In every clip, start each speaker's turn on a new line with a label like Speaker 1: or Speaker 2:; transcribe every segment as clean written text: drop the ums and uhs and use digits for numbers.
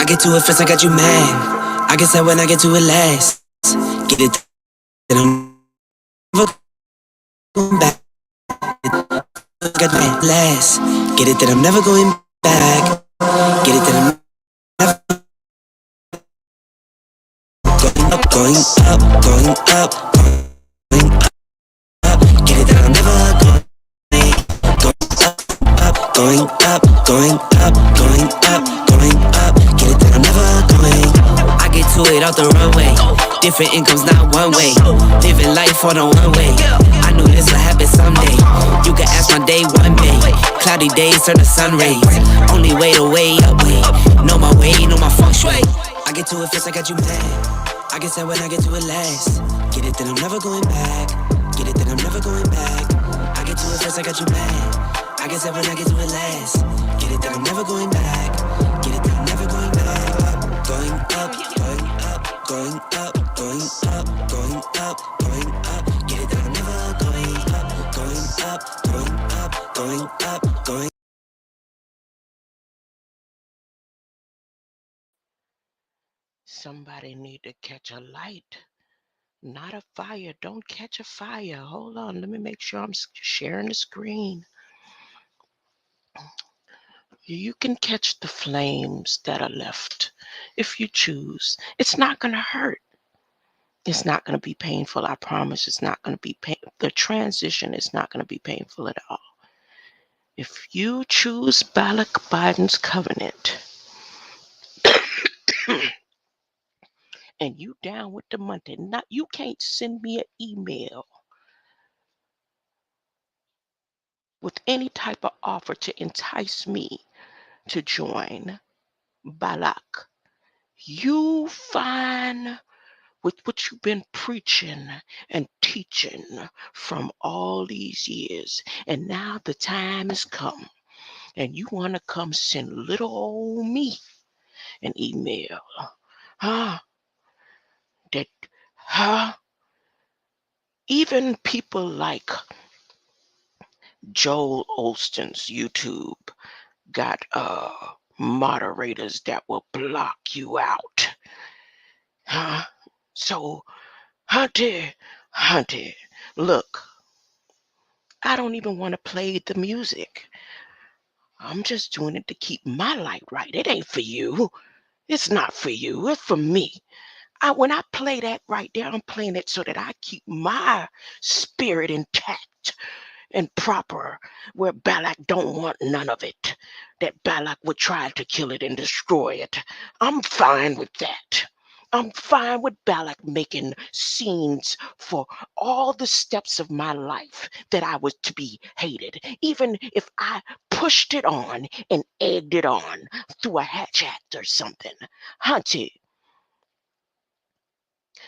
Speaker 1: get to it first, I got you mad. I guess that when I get to it last. Get it, then I'm never going back. Got that last. Get it, that I'm never going back. Get it, that I'm never going up, going up, going up, going up. Get it, that I'm never going up, going up, going up, going up, going up. Get it, that I'm never going. I get to it out the runway. Different incomes, not one way. Living life on a one way. I knew this would happen someday. You can ask my day one day. Cloudy days turn to sun rays. Only way to way up way. Know my way, know my feng shui. I get to it first, I got you mad. I guess that when I get to it last. Get it, then I'm never going back. Get it, then I'm never going back. I get to it first, I got you mad. I guess that when I get to it last. Get it, then I'm never going back. Get it, then I'm never going back. Going up, going up, going up, going up, going up, going up. Get it, then I'm never going up, going up, going up, going up, going.
Speaker 2: Somebody need to catch a light, not a fire. Don't catch a fire. Hold on, let me make sure I'm sharing the screen. You can catch the flames that are left if you choose. It's not going to hurt. It's not going to be painful. I promise it's not going to be painful. The transition is not going to be painful at all. If you choose Balak Biden's covenant and you down with the money, you can't send me an email with any type of offer to entice me to join Balak. You fine with what you've been preaching and teaching from all these years, and now the time has come, and you want to come send little old me an email, huh? That, huh? Even people like Joel Olston's YouTube got moderators that will block you out, huh? So, Hunty, look, I don't even want to play the music. I'm just doing it to keep my light right. It ain't for you. It's not for you. It's for me. When I play that right there, I'm playing it so that I keep my spirit intact and proper, where Balak don't want none of it. That Balak would try to kill it and destroy it. I'm fine with that. I'm fine with Balak making scenes for all the steps of my life that I was to be hated, even if I pushed it on and egged it on through a hatch act or something. Hunty,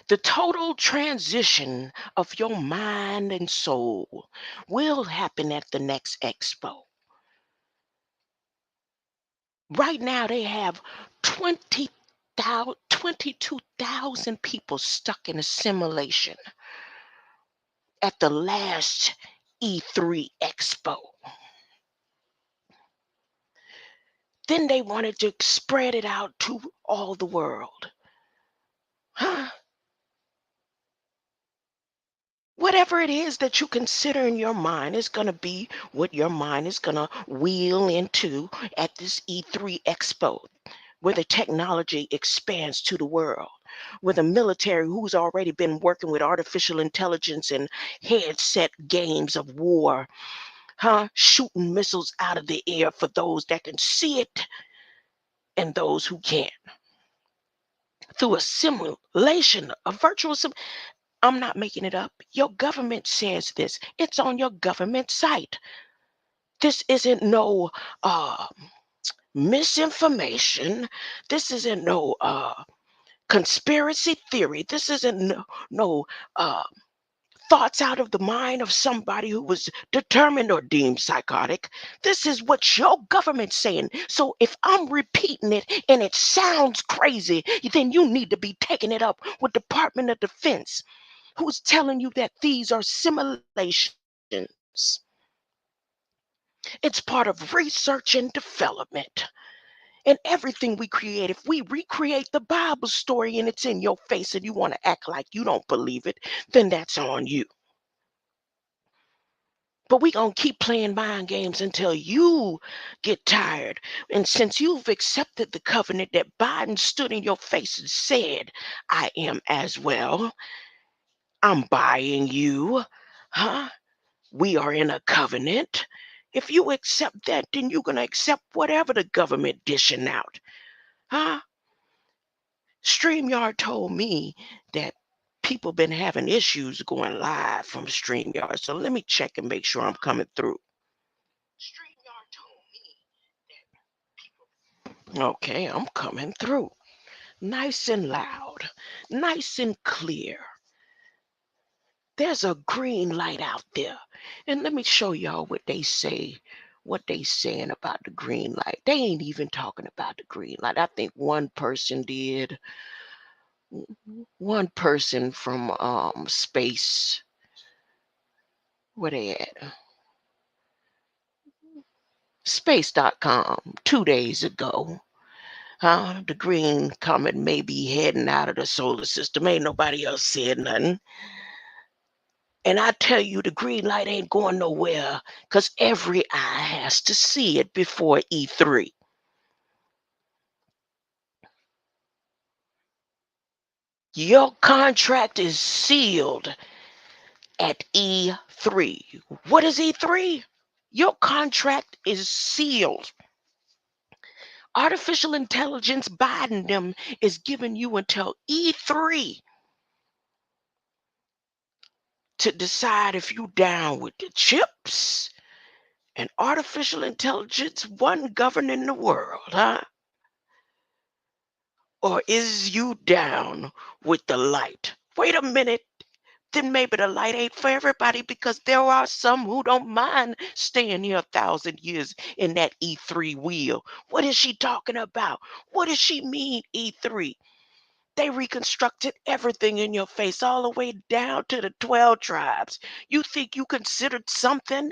Speaker 2: the total transition of your mind and soul will happen at the next expo. Right now, they have 22,000 people stuck in a simulation at the last E3 Expo. Then they wanted to spread it out to all the world. Huh? Whatever it is that you consider in your mind is going to be what your mind is going to wheel into at this E3 Expo, where the technology expands to the world, where the military, who's already been working with artificial intelligence and headset games of war, shooting missiles out of the air for those that can see it and those who can't, through a simulation, a virtual I'm not making it up. Your government says this. It's on your government site. This isn't no misinformation. This isn't no conspiracy theory. This isn't no thoughts out of the mind of somebody who was determined or deemed psychotic. This is what your government's saying. So if I'm repeating it and it sounds crazy, then you need to be taking it up with Department of Defense, who's telling you that these are simulations. It's part of research and development. And everything we create, if we recreate the Bible story and it's in your face and you want to act like you don't believe it, then that's on you. But we gonna keep playing mind games until you get tired. And since you've accepted the covenant that Biden stood in your face and said, I am as well, I'm buying you, huh? We are in a covenant. If you accept that, then you're gonna accept whatever the government dishing out, huh? StreamYard told me that people been having issues going live from StreamYard. So let me check and make sure I'm coming through. StreamYard told me that okay, I'm coming through. Nice and loud, nice and clear. There's a green light out there. And let me show y'all what they say. What they saying about the green light. They ain't even talking about the green light. I think one person did. One person from space. Where they at? Space.com 2 days ago. The green comet may be heading out of the solar system. Ain't nobody else said nothing. And I tell you, the green light ain't going nowhere because every eye has to see it before E3. Your contract is sealed at E3. What is E3? Your contract is sealed. Artificial intelligence Biden them is giving you until E3 to decide if you down with the chips and artificial intelligence one governing the world, huh? Or is you down with the light? Wait a minute. Then maybe the light ain't for everybody because there are some who don't mind staying here 1,000 years in that E3 wheel. What is she talking about? What does she mean, E3? They reconstructed everything in your face, all the way down to the 12 tribes. You think you considered something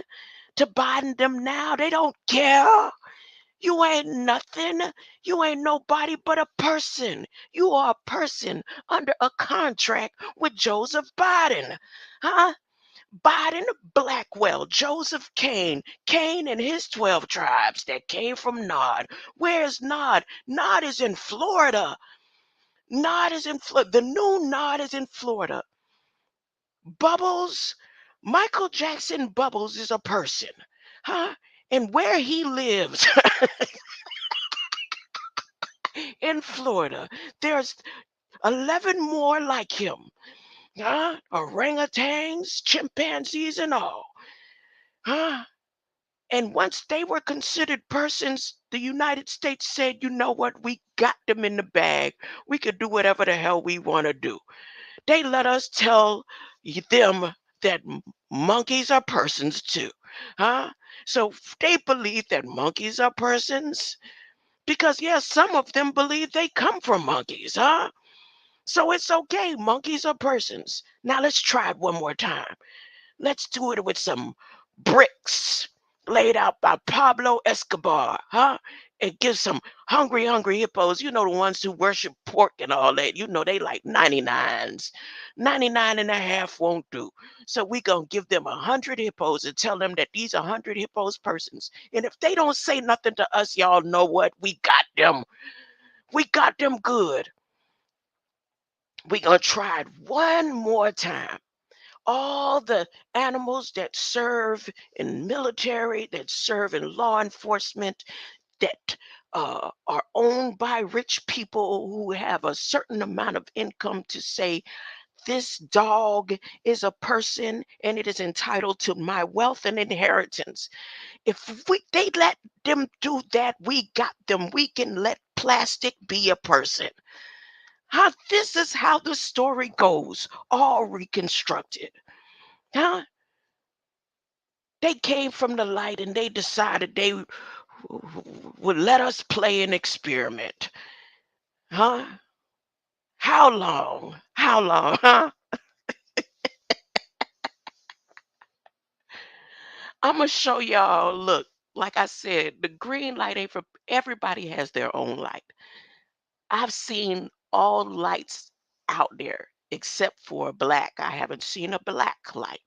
Speaker 2: to Biden them now? They don't care. You ain't nothing. You ain't nobody but a person. You are a person under a contract with Joseph Biden. Huh? Biden, Blackwell, Joseph Kane, Kane and his 12 tribes that came from Nod. Where's Nod? Nod is in Florida. Nod is in Florida. The new Nod is in Florida. Bubbles, Michael Jackson Bubbles is a person. Huh? And where he lives in Florida, there's 11 more like him. Huh? Orangutans, chimpanzees, and all. Huh? And once they were considered persons, the United States said, you know what? We got them in the bag. We could do whatever the hell we want to do. They let us tell them that monkeys are persons too. Huh? So they believe that monkeys are persons because, yes, some of them believe they come from monkeys. Huh? So it's okay. Monkeys are persons. Now let's try it one more time. Let's do it with some bricks laid out by Pablo Escobar, huh? And give some hungry, hungry hippos, you know, the ones who worship pork and all that, you know, they like 99s. 99 and a half won't do. So we gonna give them 100 hippos and tell them that these 100 hippos persons. And if they don't say nothing to us, y'all know what? We got them. We got them good. We gonna try it one more time. All the animals that serve in military, that serve in law enforcement, that are owned by rich people who have a certain amount of income to say, this dog is a person and it is entitled to my wealth and inheritance. If they let them do that, we got them. We can let plastic be a person. This is how the story goes, all reconstructed. Huh? They came from the light and they decided they would let us play an experiment. Huh? How long? How long? Huh? I'm going to show y'all. Look, like I said, the green light ain't for Everybody has their own light. I've seen all lights out there except for black. I haven't seen a black light.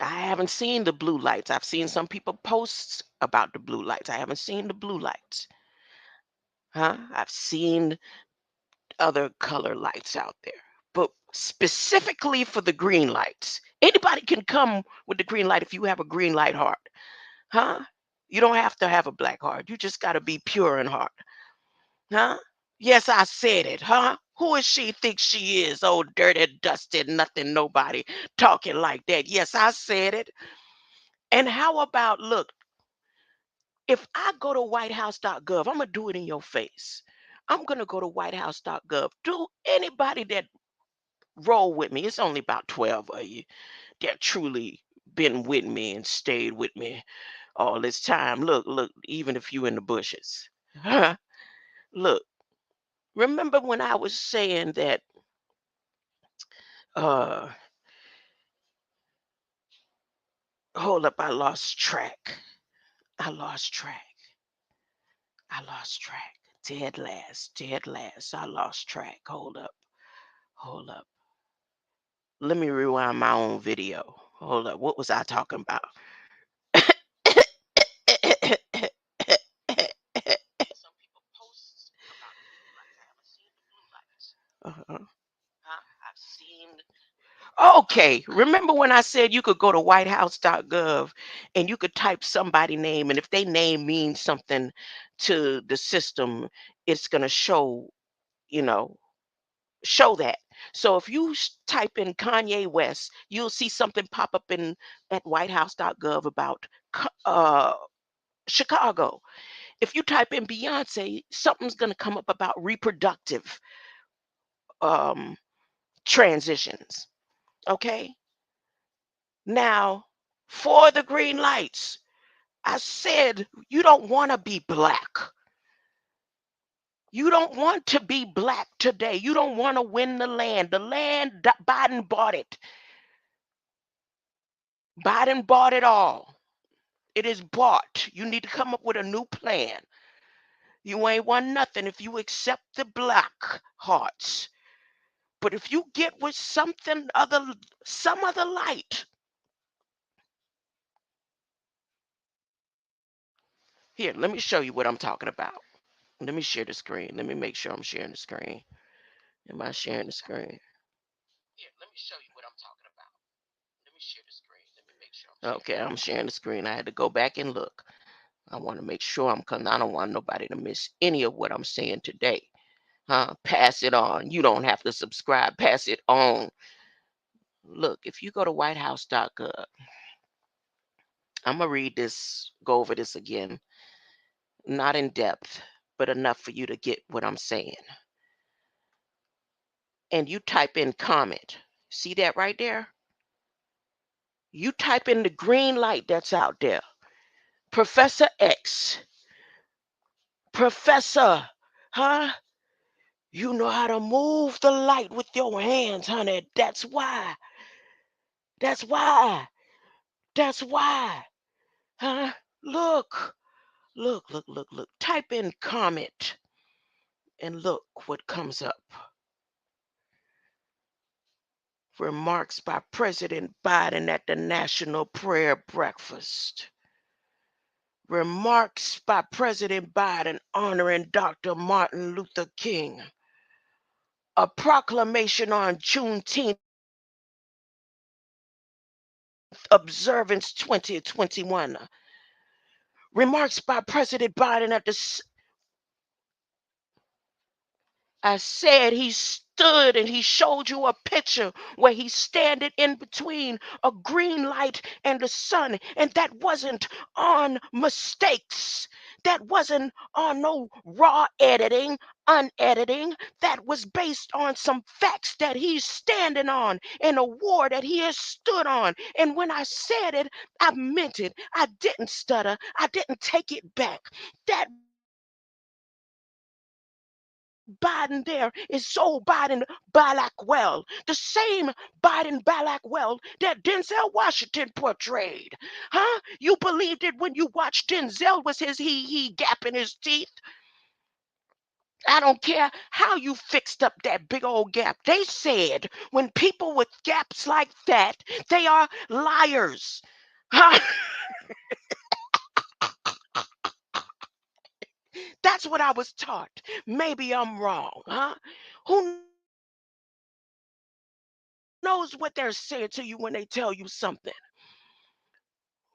Speaker 2: I haven't seen the blue lights. I've seen some people post about the blue lights. I haven't seen the blue lights. Huh? I've seen other color lights out there. But specifically for the green lights, anybody can come with the green light if you have a green light heart. Huh? You don't have to have a black heart. You just got to be pure in heart. Huh? Yes, I said it, huh? Who is she think she is? Oh, dirty, dusted, nothing, nobody talking like that. Yes, I said it. And how about, look, if I go to whitehouse.gov, I'm going to do it in your face. I'm going to go to whitehouse.gov. Do anybody that roll with me, it's only about 12 of you that truly been with me and stayed with me all this time. Look, even if you in the bushes. Huh? Look, remember when I was saying that uh hold up, I lost track. I lost track. I lost track. Dead last. I lost track. Hold up. Hold up. Let me rewind my own video. Hold up. What was I talking about? Uh-huh. I've seen. Okay, remember when I said you could go to whitehouse.gov and you could type somebody name, and if they name means something to the system, it's gonna show, you know, show that. So if you type in Kanye West, you'll see something pop up in at whitehouse.gov about Chicago. If you type in Beyonce, something's gonna come up about reproductive um, transitions. Okay. Now, for the green lights, I said you don't want to be black. You don't want to be black today. You don't want to win the land. The land, Biden bought it. Biden bought it all. It is bought. You need to come up with a new plan. You ain't won nothing if you accept the black hearts. But if you get with something other, some other light, here, let me show you what I'm talking about. Let me share the screen. Let me make sure I'm sharing the screen. Am I sharing the screen? Here, let me show you what I'm talking about. Let me share the screen. Let me make sure Okay, I'm sharing the screen. I had to go back and look. I want to make sure I'm because I don't want nobody to miss any of what I'm saying today. Huh? Pass it on. You don't have to subscribe. Pass it on. Look, if you go to whitehouse.gov, I'm gonna read this, go over this again. Not in depth, but enough for you to get what I'm saying. And you type in comment. See that right there? You type in the green light that's out there. Professor X. Professor, huh? You know how to move the light with your hands, honey. That's why. That's why. That's why. Huh? Look. Look. Type in comment and look what comes up. Remarks by President Biden at the National Prayer Breakfast. Remarks by President Biden honoring Dr. Martin Luther King. A proclamation on Juneteenth observance 2021. Remarks by President Biden at the I said he stood and he showed you a picture where he's standing in between a green light and the sun. And that wasn't on mistakes. That wasn't on no raw editing, unediting. That was based on some facts that he's standing on and a war that he has stood on. And when I said it, I meant it. I didn't stutter. I didn't take it back. That Biden there is so Biden Balak the same Biden Balak that Denzel Washington portrayed. Huh? You believed it when you watched Denzel was his he gap in his teeth? I don't care how you fixed up that big old gap. They said when people with gaps like that, they are liars. Huh? That's what I was taught. Maybe I'm wrong, huh? Who knows what they're saying to you when they tell you something?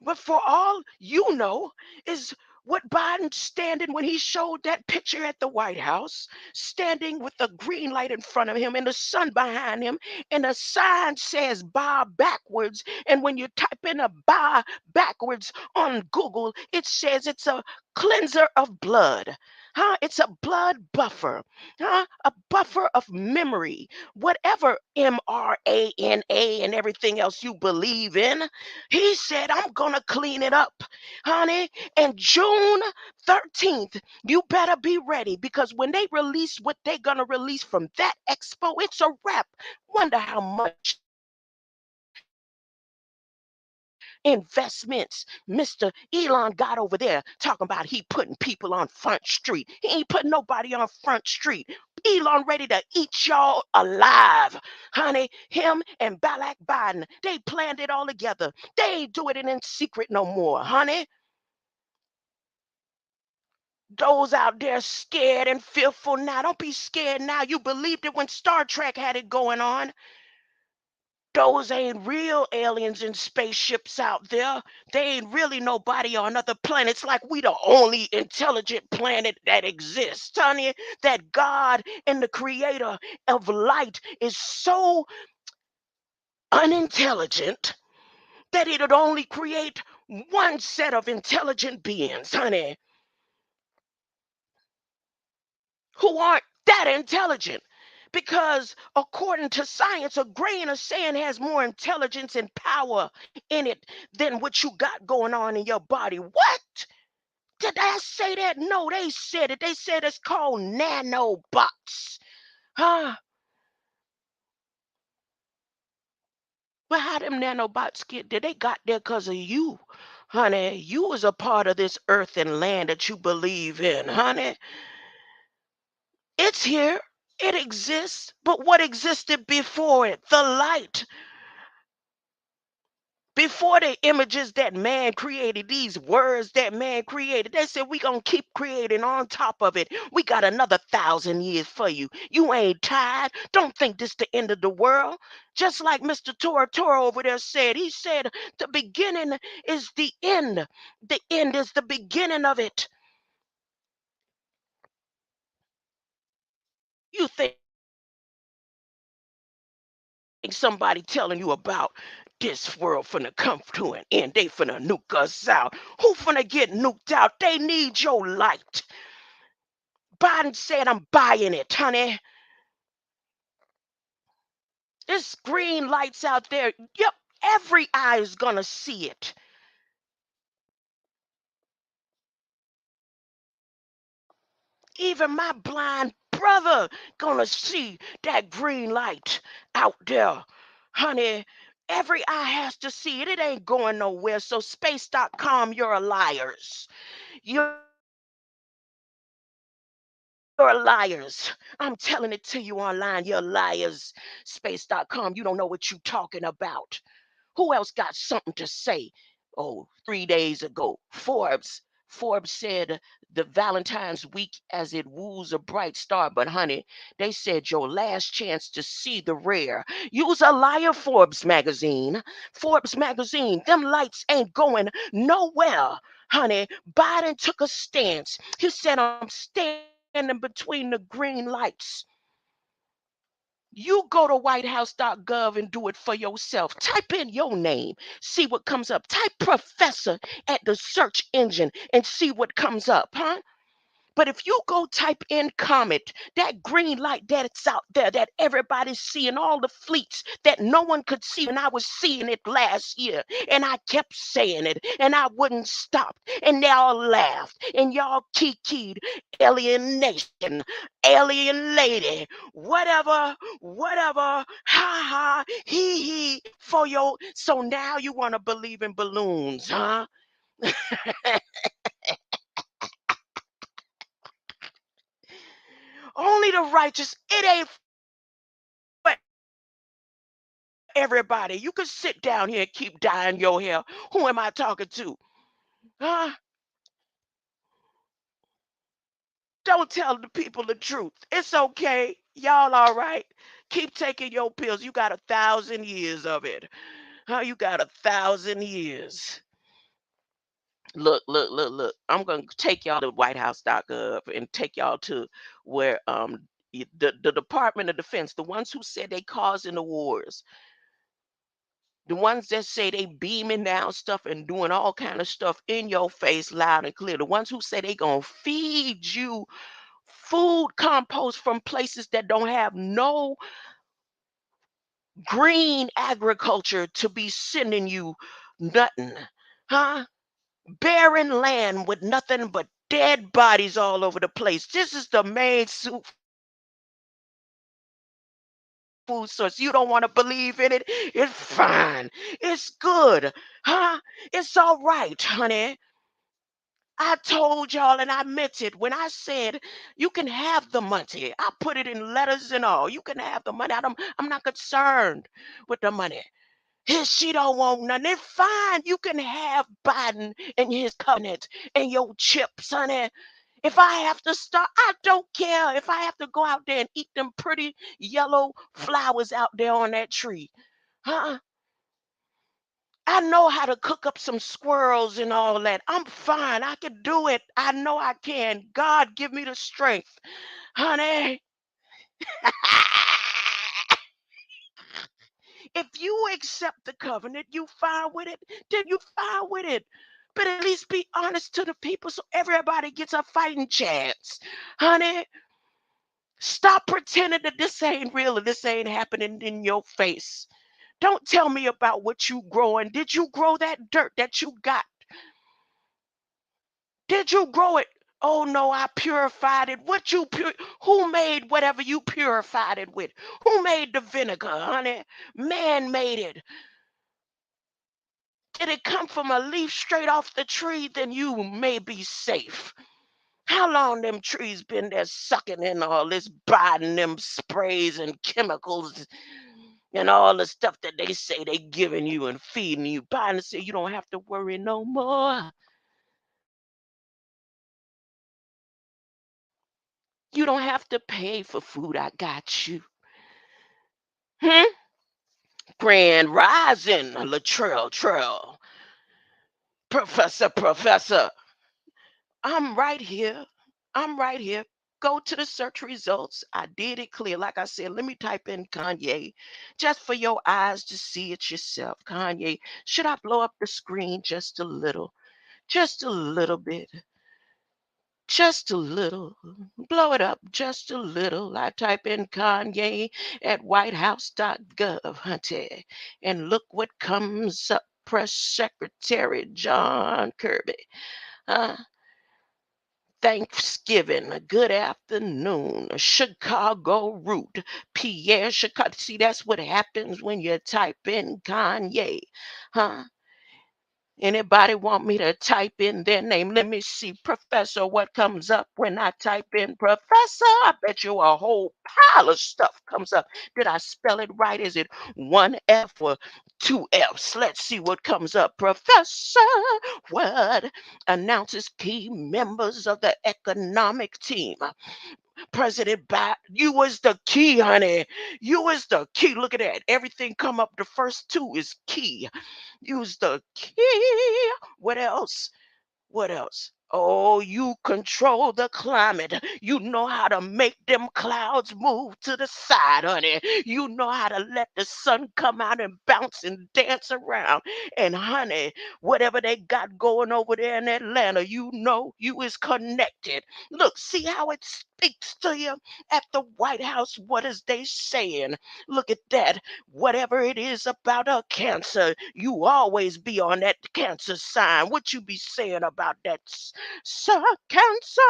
Speaker 2: But for all you know, is what Biden standing when he showed that picture at the White House, standing with the green light in front of him and the sun behind him, and the sign says "bow backwards." And when you type in a "bow backwards" on Google, it says it's a cleanser of blood. Huh? It's a blood buffer, huh? A buffer of memory, whatever MRANA and everything else you believe in. He said, I'm going to clean it up, honey. And June 13th, you better be ready because when they release what they're going to release from that expo, it's a wrap. Wonder how much investments Mr. Elon got over there talking about he putting people on Front Street. He ain't putting nobody on Front Street. Elon ready to eat y'all alive, honey. Him and Balak Biden, they planned it all together. They ain't doing it in secret no more, honey. Those out there scared and fearful now, don't be scared now. You believed it when Star Trek had it going on. Those ain't real aliens in spaceships out there. They ain't really nobody on other planets like we the only intelligent planet that exists, honey. That God and the creator of light is so unintelligent that it'd only create one set of intelligent beings, honey, who aren't that intelligent. Because according to science, a grain of sand has more intelligence and power in it than what you got going on in your body. What? Did I say that? No, they said it. They said it's called nanobots. Huh? But how them nanobots get there? They got there because of you, honey. You was a part of this earth and land that you believe in, honey. It's here. It exists. But what existed before it? The light. Before the images that man created, these words that man created, they said we gonna keep creating on top of it. We got another 1,000 years for you. You ain't tired. Don't think this the end of the world. Just like Mr. Tora over there said, he said the beginning is the end. The end is the beginning of it. You think somebody telling you about this world finna come to an end. They finna nuke us out. Who finna get nuked out? They need your light. Biden said, I'm buying it, honey. There's green lights out there. Yep, every eye is gonna see it. Even my blind brother gonna see that green light out there, honey. Every eye has to see it. It ain't going nowhere. So space.com, you're a liars. You're liars. I'm telling it to you online. You're liars. Space.com, you don't know what you're talking about. Who else got something to say? Oh, 3 days ago, Forbes said the Valentine's week as it woos a bright star. But honey, they said your last chance to see the rare. You's a liar, Forbes magazine. Forbes magazine, them lights ain't going nowhere. Honey, Biden took a stance. He said, I'm standing between the green lights. You go to whitehouse.gov and do it for yourself. Type in your name, see what comes up. Type professor at the search engine and see what comes up, huh? But if you go type in comet, that green light that's out there that everybody's seeing, all the fleets that no one could see, and I was seeing it last year, and I kept saying it, and I wouldn't stop, and they all laughed, and y'all kikied, alien nation, alien lady, whatever, whatever, ha ha, he, for your. So now you want to believe in balloons, huh? Only the righteous. It ain't for everybody. You can sit down here and keep dyeing your hair. Who am I talking to? Huh? Don't tell the people the truth. It's okay. Y'all all right? Keep taking your pills. You got 1,000 years of it. Huh? You got 1,000 years. Look. I'm gonna take y'all to whitehouse.gov and take y'all to where the Department of Defense, the ones who said they causing the wars, the ones that say they beaming down stuff and doing all kind of stuff in your face loud and clear, the ones who say they gonna feed you food compost from places that don't have no green agriculture to be sending you nothing, huh? Barren land with nothing but dead bodies all over the place. This is the main food source. You don't want to believe in it? It's fine. It's good. Huh? It's all right, honey. I told y'all and I meant it when I said you can have the money. I put it in letters and all. You can have the money. I'm not concerned with the money. She don't want nothing. It's fine. You can have Biden and his covenant and your chips, honey. If I have to start, I don't care. If I have to go out there and eat them pretty yellow flowers out there on that tree. Huh? I know how to cook up some squirrels and all that. I'm fine. I can do it. I know I can. God, give me the strength, honey. If you accept the covenant, you fine with it, then you fine with it. But at least be honest to the people so everybody gets a fighting chance, honey. Stop pretending that this ain't real and this ain't happening in your face. Don't tell me about what you growing. Did you grow that dirt that you got? Did you grow it? Oh no, I purified it. Who made whatever you purified it with? Who made the vinegar, honey? Man made it. Did it come from a leaf straight off the tree? Then you may be safe. How long them trees been there sucking in all this, buying them sprays and chemicals and all the stuff that they say they giving you and feeding you, buying to say you don't have to worry no more. You don't have to pay for food. I got you. Hmm? Grand Rising, Latrell Trail. Professor. I'm right here. I'm right here. Go to the search results. I did it clear. Like I said, let me type in Kanye just for your eyes to see it yourself. Kanye, should I blow up the screen just a little? Just a little bit. Just a little. Blow it up just a little. I type in Kanye at whitehouse.gov, hunty, and look what comes up. Press Secretary John Kirby. Uh, Thanksgiving, a good afternoon, a Chicago route, Pierre Chicago. See, that's what happens when you type in Kanye, huh? Anybody want me to type in their name? Let me see, Professor, what comes up when I type in Professor? I bet you a whole pile of stuff comes up. Did I spell it right? Is it one F or two Fs? Let's see what comes up. Professor, what announces key members of the economic team? President Biden, you was the key, honey. You was the key. Look at that. Everything come up. The first two is key. Use the key. What else? What else? Oh, you control the climate. You know how to make them clouds move to the side, honey. You know how to let the sun come out and bounce and dance around. And honey, whatever they got going over there in Atlanta, you know you is connected. Look, see how it speaks to you at the White House. What is they saying? Look at that. Whatever it is about a cancer, you always be on that cancer sign. What you be saying about that? Sir Cancer,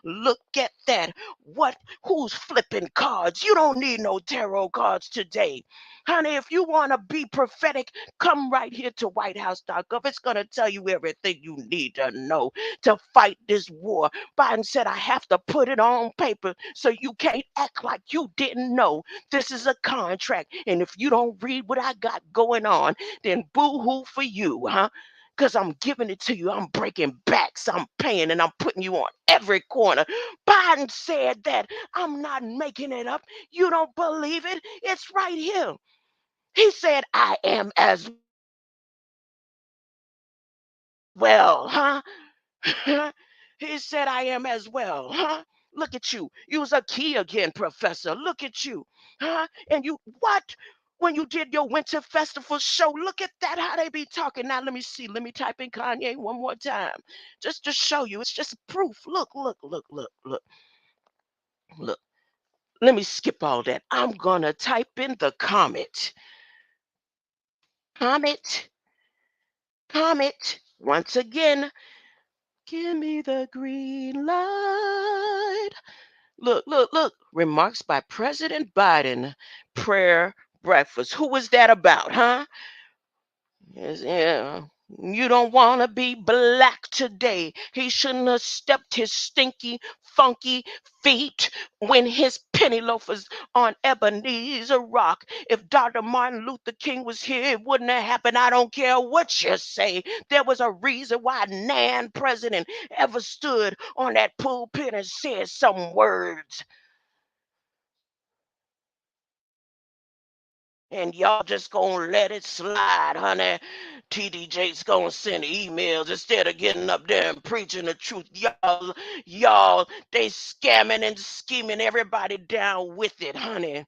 Speaker 2: look at that. What? Who's flipping cards? You don't need no tarot cards today. Honey, if you want to be prophetic, come right here to whitehouse.gov. It's going to tell you everything you need to know to fight this war. Biden said, I have to put it on paper so you can't act like you didn't know. This is a contract. And if you don't read what I got going on, then boo hoo for you, huh? Because I'm giving it to you. I'm breaking backs. I'm paying and I'm putting you on every corner. Biden said that. I'm not making it up. You don't believe it? It's right here. He said, I am as well, huh? He said, I am as well, huh? Look at you. You was a key again, Professor. Look at you, huh? And you, what? When you did your winter festival show, look at that, how they be talking. Now, let me see. Let me type in Kanye one more time just to show you. It's just proof. Look, look, look, look, look, look. Let me skip all that. I'm going to type in the comment. Comment, comment. Once again, give me the green light. Look, look, look. Remarks by President Biden. Prayer breakfast. Who was that about, huh? Yes, yeah. You don't want to be black today. He shouldn't have stepped his stinky, funky feet when his penny loafers on Ebenezer Rock. If Dr. Martin Luther King was here, it wouldn't have happened. I don't care what you say. There was a reason why Nan president ever stood on that pulpit and said some words. And y'all just gonna let it slide, honey. TDJ's gonna send emails instead of getting up there and preaching the truth. Y'all, they scamming and scheming everybody down with it, honey.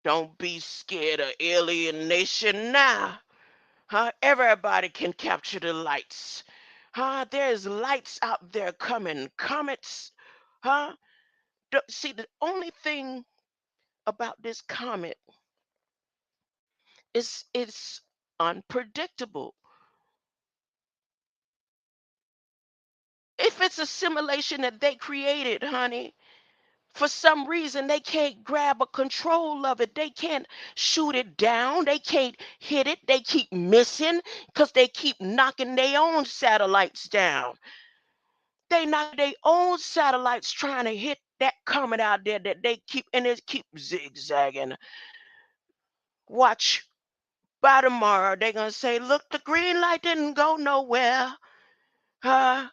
Speaker 2: Don't be scared of alienation now. Huh? Everybody can capture the lights. Huh? There's lights out there coming. Comets. Huh? See, the only thing about this comet is it's unpredictable. If it's a simulation that they created, honey, for some reason they can't grab a control of it. They can't shoot it down. They can't hit it. They keep missing because they keep knocking their own satellites down. They knock their own satellites trying to hit that comet out there that they keep, and it keep zigzagging. Watch, by tomorrow they're gonna say, look, the green light didn't go nowhere. Huh?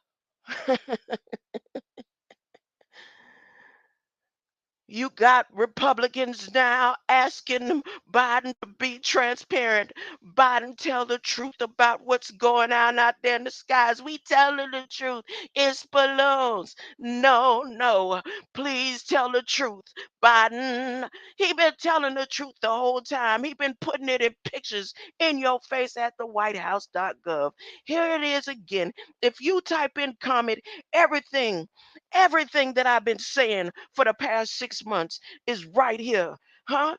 Speaker 2: You got Republicans now asking Biden to be transparent. Biden, tell the truth about what's going on out there in the skies. We telling the truth. It's balloons. No, no. Please tell the truth. Biden, he been telling the truth the whole time. He been putting it in pictures in your face at the whitehouse.gov. Here it is again. If you type in comment, everything everything that I've been saying for the past 6 months is right here. Huh?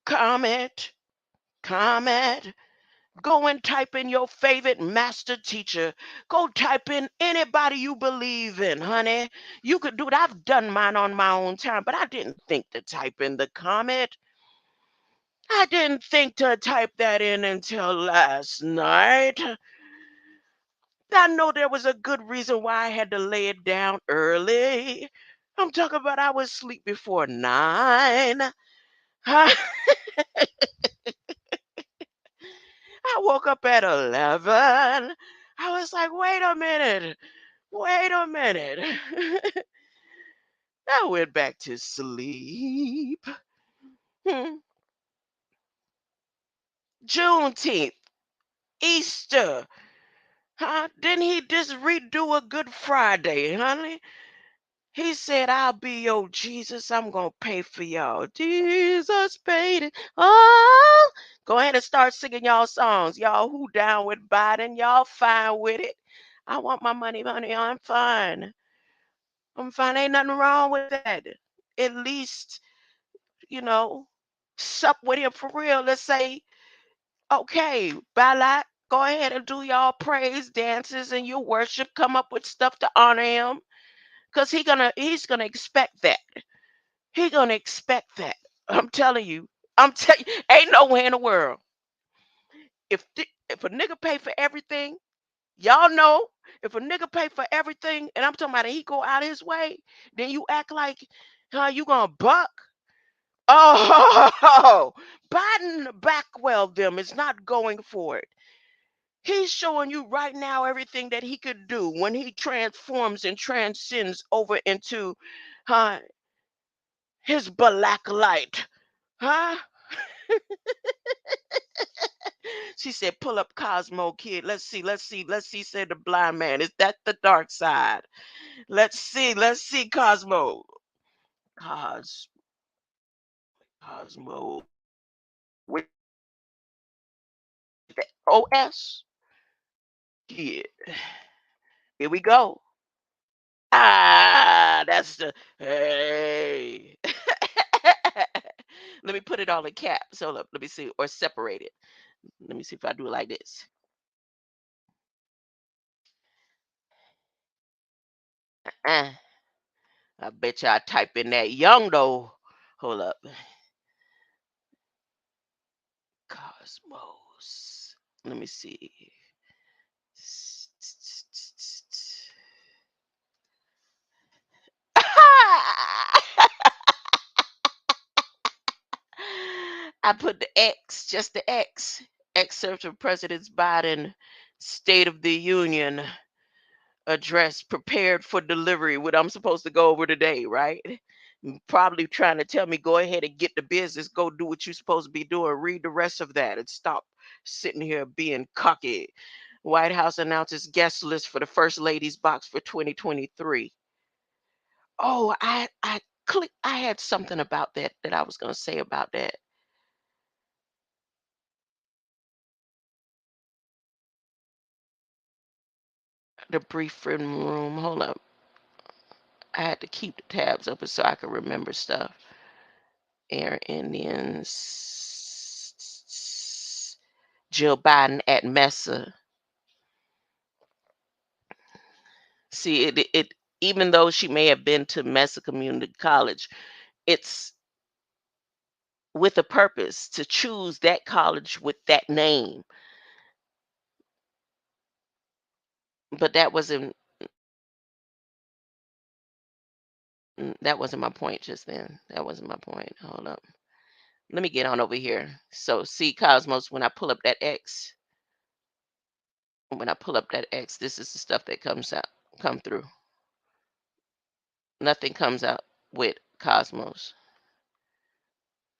Speaker 2: Comment, comment. Go and type in your favorite master teacher. Go type in anybody you believe in, honey. You could do it. I've done mine on my own time, but I didn't think to type in the comment. I didn't think to type that in until last night. I know there was a good reason why I had to lay it down early. I'm talking about I was asleep before 9. Huh? I woke up at 11. I was like, wait a minute. Wait a minute. I went back to sleep. Hmm. Juneteenth, Easter. Huh? Didn't he just redo a Good Friday, honey? He said, I'll be your Jesus. I'm going to pay for y'all. Jesus paid it. Oh, go ahead and start singing y'all songs. Y'all who down with Biden, y'all fine with it. I want my money, honey. I'm fine. I'm fine. Ain't nothing wrong with that. At least, you know, sup with him for real. Let's say, okay, Balat, go ahead and do y'all praise dances and your worship. Come up with stuff to honor him. Because he's gonna expect that. He gonna expect that. I'm telling you. I'm telling you, ain't nowhere in the world. If a nigga pay for everything, y'all know. If a nigga pay for everything, and I'm talking about he go out his way, then you act like, you gonna buck. Oh, Biden Backwell them is not going for it. He's showing you right now everything that he could do when he transforms and transcends over into uh, his black light. Huh? She said, pull up Cosmo, kid. Let's see, let's see, let's see, said the blind man. Is that the dark side? Let's see, Cosmo. Cos Cosmo. With the OS? Yeah. Here we go. Ah, that's the hey. Let me put it all in caps. So let me see, or separate it. Let me see if I do it like this. Uh, I bet you I type in that young though. Hold up. Cosmos. Let me see. I put the X, just the X. Excerpt of President Biden State of the Union address prepared for delivery, what I'm supposed to go over today, right? Probably trying to tell me go ahead and get the business, go do what you're supposed to be doing, read the rest of that and stop sitting here being cocky. White House announces guest list for the First Lady's box for 2023. Oh, I had something about that I was going to say about that. The briefing room. Hold up. I had to keep the tabs open so I could remember stuff. Air Indians. Jill Biden at Mesa. See, it even though she may have been to Mesa Community College, it's with a purpose to choose that college with that name. But that wasn't my point just then. That wasn't my point. Hold up. Let me get on over here. So see Cosmos, when I pull up that X, this is the stuff that come through. Nothing comes out with Cosmos.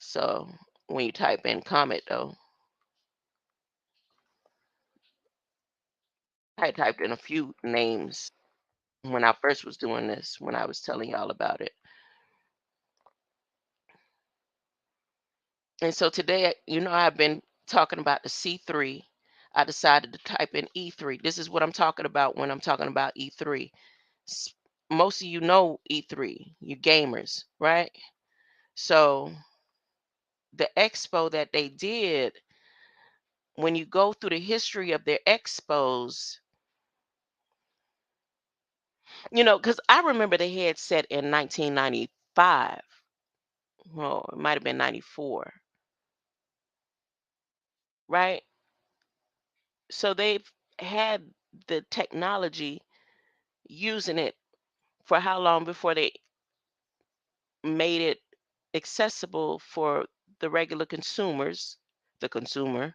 Speaker 2: So when you type in Comet though, I typed in a few names when I first was doing this, when I was telling y'all about it. And so today, I've been talking about the C3. I decided to type in E3. This is what I'm talking about when I'm talking about E3. Most of you know E3, you gamers, right? So the expo that they did, when you go through the history of their expos, because I remember they had set in 1995. Well, it might have been 94, right? So they've had the technology using it for how long before they made it accessible for the regular consumers, the consumer.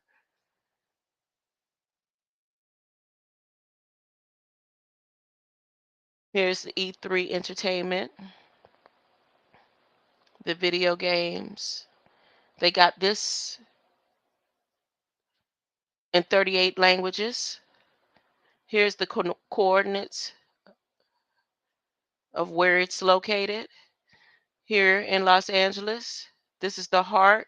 Speaker 2: Here's the E3 entertainment, the video games. They got this in 38 languages. Here's the coordinates of where it's located here in Los Angeles. This is the heart.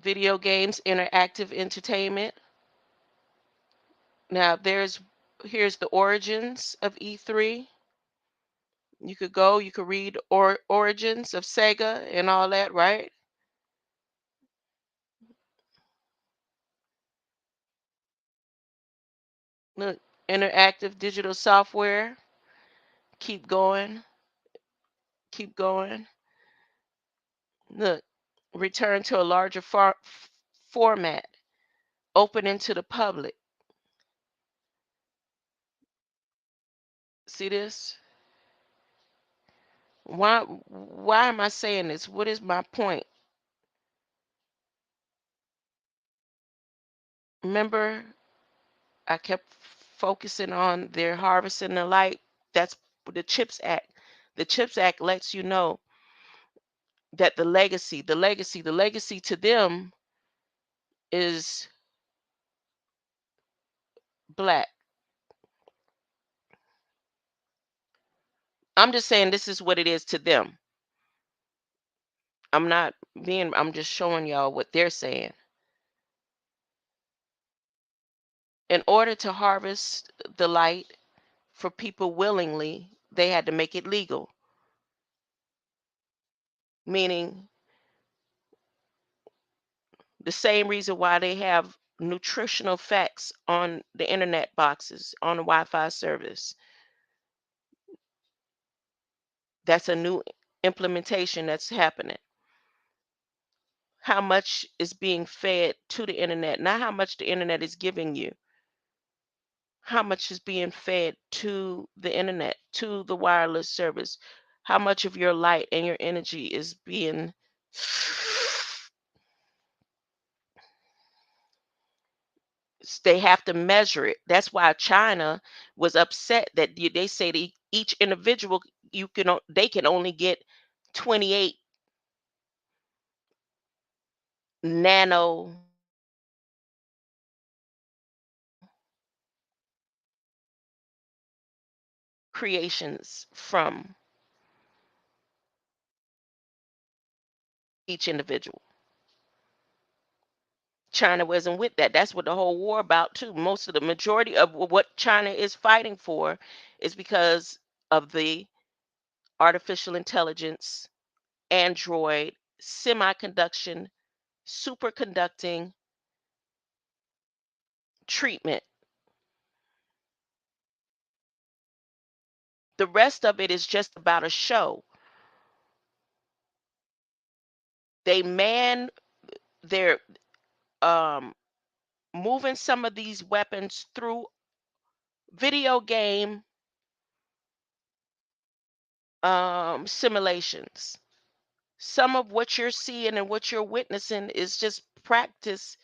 Speaker 2: Video games, interactive entertainment. Now here's the origins of E3. You could read origins of Sega and all that, right? Look, interactive digital software. Keep going, keep going. Look, return to a larger format, opening to the public. See this? Why am I saying this? What is my point? Remember, I kept focusing on their harvesting the light. That's the CHIPS Act. The CHIPS Act lets you know that the legacy to them is black. I'm just saying this is what it is to them. I'm just showing y'all what they're saying. In order to harvest the light for people willingly, they had to make it legal. Meaning the same reason why they have nutritional facts on the internet boxes, on the Wi-Fi service. That's a new implementation that's happening. How much is being fed to the internet, not how much the internet is giving you. How much is being fed to the internet, to the wireless service? How much of your light and your energy is being they have to measure it. That's why China was upset that they say that each individual they can only get 28 nano creations from each individual. China wasn't with that. That's what the whole war about too. Most of the majority of what China is fighting for is because of the artificial intelligence, android, semiconduction, superconducting treatment. The rest of it is just about a show. They're um, moving some of these weapons through video game simulations. Some of what you're seeing and what you're witnessing is just practice,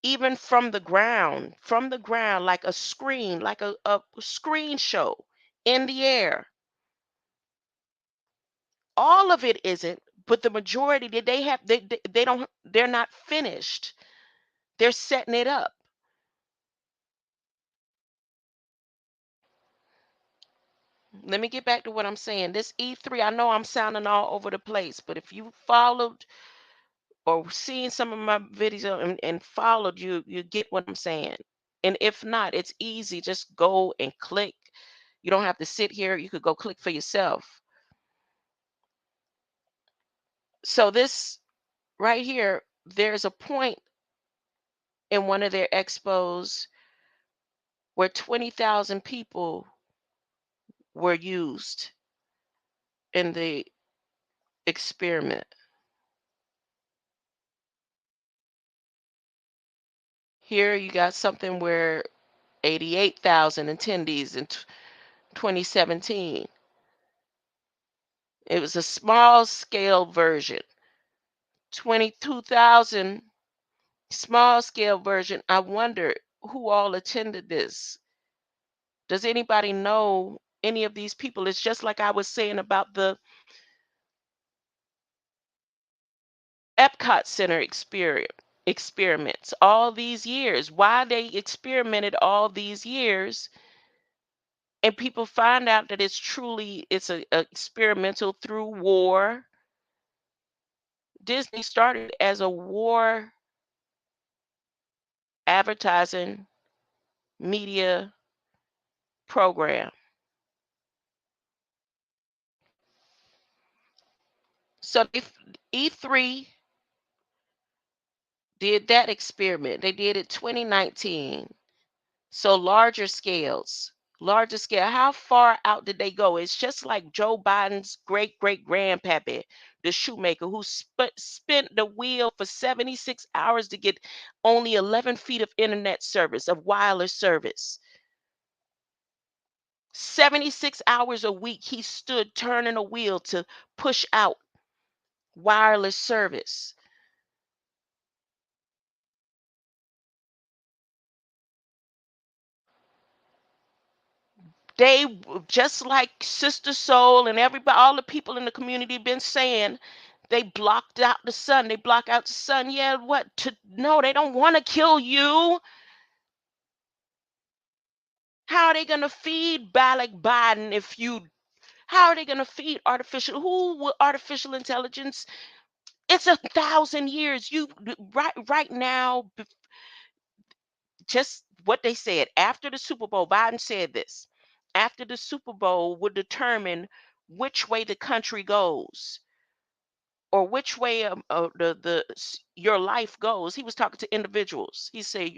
Speaker 2: even from the ground, like a screen, like a screen show in the air. All of it isn't, but the majority that they don't, they're not finished. They're setting it up. Let me get back to what I'm saying. This E3, I know I'm sounding all over the place, but if you followed or seen some of my videos and followed, you get what I'm saying. And if not, it's easy. Just go and click. You don't have to sit here. You could go click for yourself. So this right here, there's a point in one of their expos where 20,000 people were used in the experiment. Here you got something where 88,000 attendees in 2017. It was a small scale version. 22,000 small scale version. I wonder who all attended this. Does anybody know any of these people? It's just like I was saying about the Epcot Center experiments all these years. Why they experimented all these years, and people find out that it's a experimental through war. Disney started as a war advertising media program. So E3 did that experiment. They did it 2019. So larger scale. How far out did they go? It's just like Joe Biden's great great grandpappy, the shoemaker, who spent the wheel for 76 hours to get only 11 feet of internet service, of wireless service. 76 hours a week he stood turning a wheel to push out wireless service. They, just like Sister Soul and everybody, all the people in the community been saying, they blocked out the sun. They block out the sun. Yeah, what? No, they don't want to kill you. How are they going to feed Balik Biden if you? How are they going to feed artificial? Who will artificial intelligence? It's 1,000 years. You right now, just what they said after the Super Bowl. Biden said this. After the Super Bowl would determine which way the country goes, or which way your life goes. He was talking to individuals. He said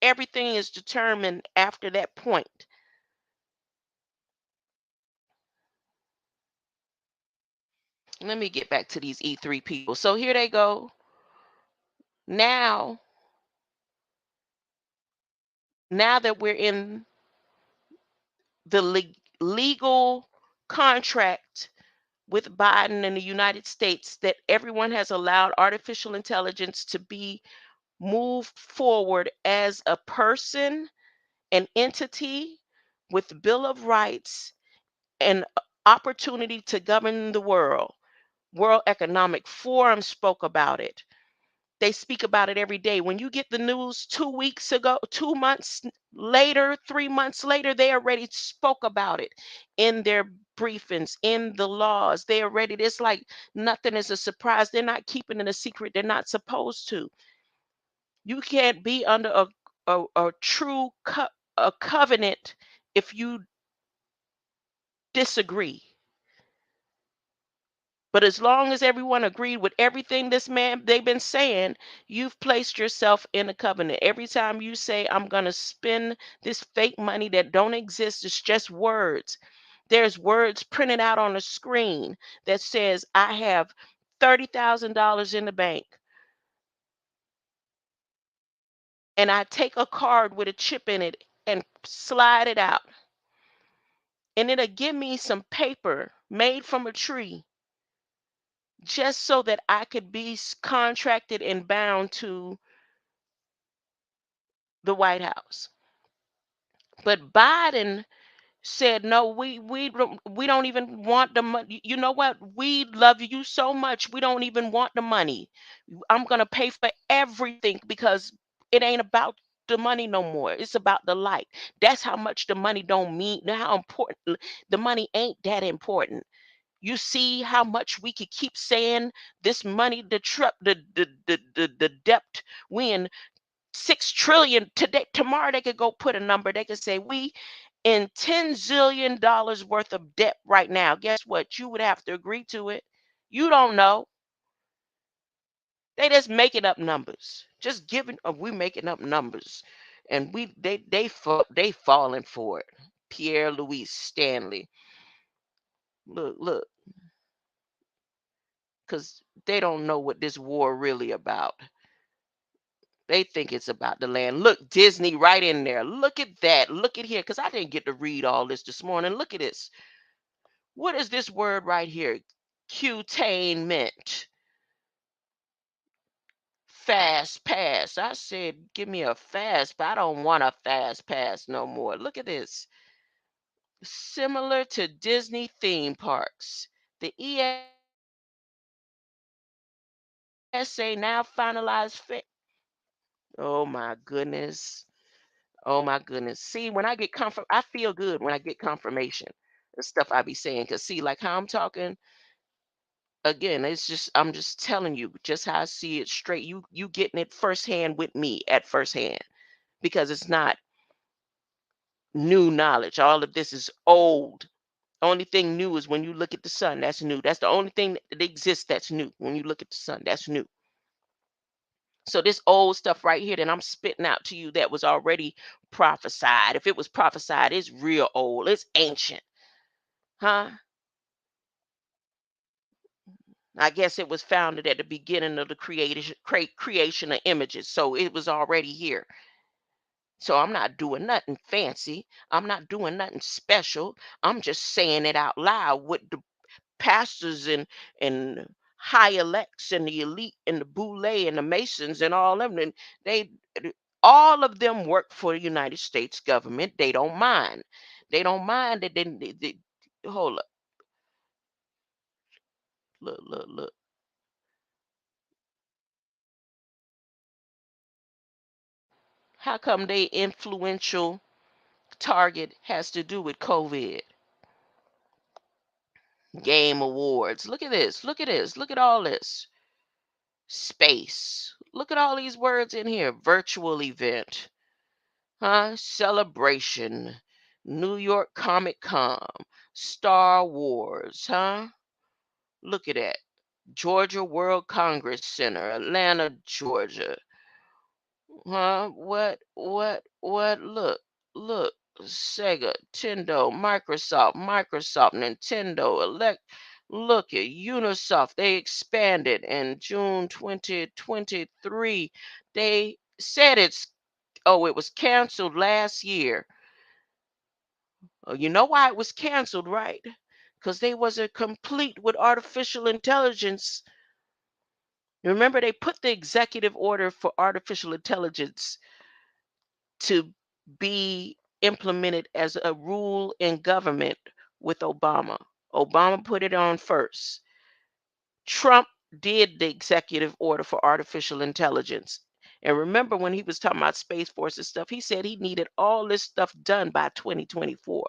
Speaker 2: everything is determined after that point. Let me get back to these E3 people. So here they go. Now, now that we're in the legal contract with Biden in the United States, that everyone has allowed artificial intelligence to be moved forward as a person, an entity with Bill of Rights and opportunity to govern the world. World Economic Forum spoke about it. They speak about it every day. When you get the news 2 weeks ago, 2 months later, 3 months later, they already spoke about it in their briefings, in the laws. They already, it's like nothing is a surprise. They're not keeping it a secret. They're not supposed to. You can't be under a true a covenant if you disagree. But as long as everyone agreed with everything this man they've been saying, you've placed yourself in a covenant. Every time you say, I'm gonna spend this fake money that don't exist, it's just words. There's words printed out on a screen that says, I have $30,000 in the bank. And I take a card with a chip in it and slide it out. And it'll give me some paper made from a tree just so that I could be contracted and bound to the White House. But Biden said, no, we don't even want the money. You know what? We love you so much. We don't even want the money. I'm going to pay for everything because it ain't about the money no more. It's about the light. That's how much the money don't mean, how important the money ain't that important. You see how much we could keep saying this money, the debt, when 6 trillion today, tomorrow they could go put a number. They could say we in $10 zillion worth of debt right now. Guess what? You would have to agree to it. You don't know. They just making up numbers. Just giving. We making up numbers, and they falling for it. Pierre Louis Stanley. Look, because they don't know what this war really about. They think it's about the land. Look, Disney right in there. Look at that. Look at here. Because I didn't get to read all this morning. Look at this. What is this word right here? Cutainment. Fast pass. I said, give me a fast, but I don't want a fast pass no more. Look at this. Similar to Disney theme parks. The say now finalized fit. Oh my goodness. Oh my goodness. See, when I get comfort, I feel good when I get confirmation. The stuff I be saying. Cause see, like how I'm talking, again, it's just I'm just telling you just how I see it straight. You getting it firsthand with me at firsthand because it's not new knowledge. All of this is old. Only thing new is when you look at the sun. That's new. That's the only thing that exists that's new. When you look at the sun, that's new. So this old stuff right here that I'm spitting out to you that was already prophesied. If it was prophesied, it's real old. It's ancient. Huh? I guess it was founded at the beginning of the creation of images. So it was already here. So I'm not doing nothing fancy. I'm not doing nothing special. I'm just saying it out loud with the pastors and high elects and the elite and the boule and the masons and all of them. And they all of them work for the United States government. They don't mind. They don't mind that hold up. Look. How come they influential target has to do with COVID? Game awards. Look at this. Look at this. Look at all this. Space. Look at all these words in here. Virtual event. Huh? Celebration. New York Comic Con. Star Wars. Huh? Look at that. Georgia World Congress Center. Atlanta, Georgia. Huh? What? Look. Sega, Nintendo, Microsoft, Nintendo, look at Unisoft. They expanded in June 2023. They said it was canceled last year. Oh, you know why it was canceled, right? Because they wasn't complete with artificial intelligence. Remember, they put the executive order for artificial intelligence to be implemented as a rule in government with Obama. Obama put it on first. Trump did the executive order for artificial intelligence. And remember when he was talking about Space Force and stuff, he said he needed all this stuff done by 2024.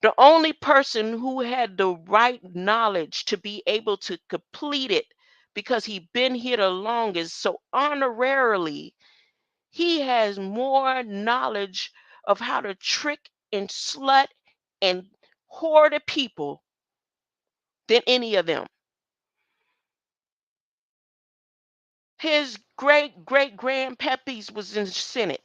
Speaker 2: The only person who had the right knowledge to be able to complete it because he been here the longest, so honorarily he has more knowledge of how to trick and slut and whore the people than any of them. His great grandpappies was in the Senate